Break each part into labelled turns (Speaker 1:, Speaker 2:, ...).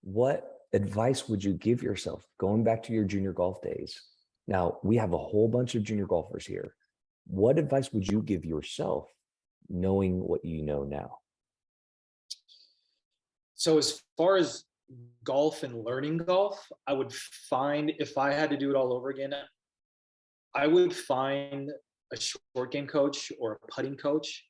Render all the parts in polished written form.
Speaker 1: what advice would you give yourself going back to your junior golf days? Now, we have a whole bunch of junior golfers here. What advice would you give yourself knowing what you know now?
Speaker 2: So as far as golf and learning golf, I would find, if I had to do it all over again, I would find a short game coach or a putting coach,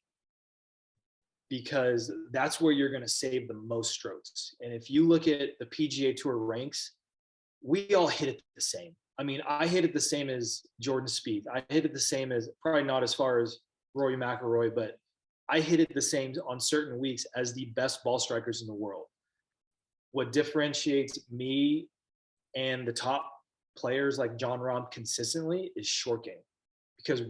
Speaker 2: because that's where you're going to save the most strokes. And if you look at the PGA Tour ranks, we all hit it the same. I mean, I hit it the same as Jordan Spieth. I hit it the same as, probably not as far as Rory McIlroy, but I hit it the same on certain weeks as the best ball strikers in the world. What differentiates me and the top players like John Rahm consistently is short game, because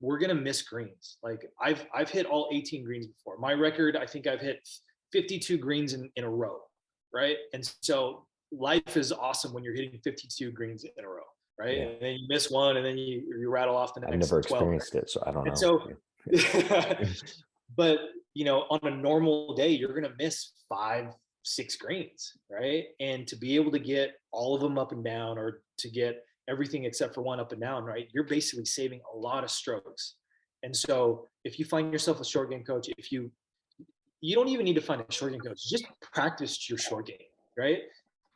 Speaker 2: we're gonna miss greens. Like I've hit all 18 greens before. My record, I think I've hit 52 greens in a row, right? And so life is awesome when you're hitting 52 greens in a row, right?
Speaker 1: Yeah,
Speaker 2: And then you miss one, and then you rattle off the
Speaker 1: I've
Speaker 2: next
Speaker 1: never
Speaker 2: 12.
Speaker 1: experienced it, so I don't
Speaker 2: And
Speaker 1: know.
Speaker 2: so,
Speaker 1: Yeah.
Speaker 2: but on a normal day, you're gonna miss 5, 6 greens, right? And to be able to get all of them up and down, or to get everything except for one up and down, right? You're basically saving a lot of strokes. And so if you find yourself a short game coach, if you don't even need to find a short game coach, just practice your short game, right?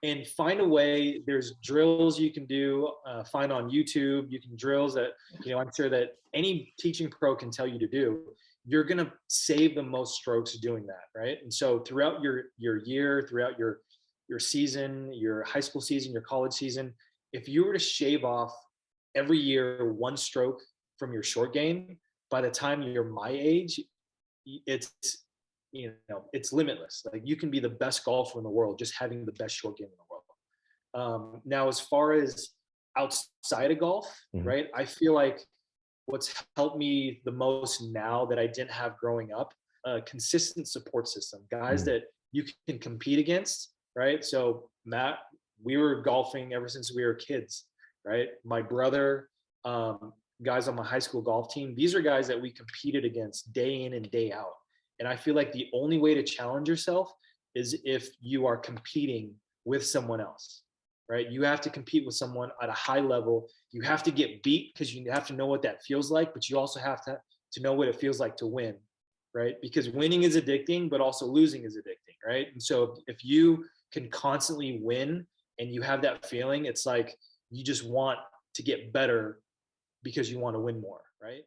Speaker 2: And find a way. There's drills you can do, find on YouTube. You can drills that, I'm sure that any teaching pro can tell you to do. You're going to save the most strokes doing that, right? And so throughout your year, throughout your season, your high school season, your college season, if you were to shave off every year one stroke from your short game, by the time you're my age, it's it's limitless. Like, you can be the best golfer in the world just having the best short game in the world. Now, as far as outside of golf,
Speaker 1: Mhm.
Speaker 2: right? I feel like what's helped me the most now that I didn't have growing up, a consistent support system, guys
Speaker 1: Mm.
Speaker 2: that you can compete against, right? So Matt, we were golfing ever since we were kids, right? My brother, guys on my high school golf team, these are guys that we competed against day in and day out. And I feel like the only way to challenge yourself is if you are competing with someone else, right? You have to compete with someone at a high level. You have to get beat because you have to know what that feels like, but you also have to know what it feels like to win, right? Because winning is addicting, but also losing is addicting, right? And so if you can constantly win and you have that feeling, it's like you just want to get better because you want to win more, right?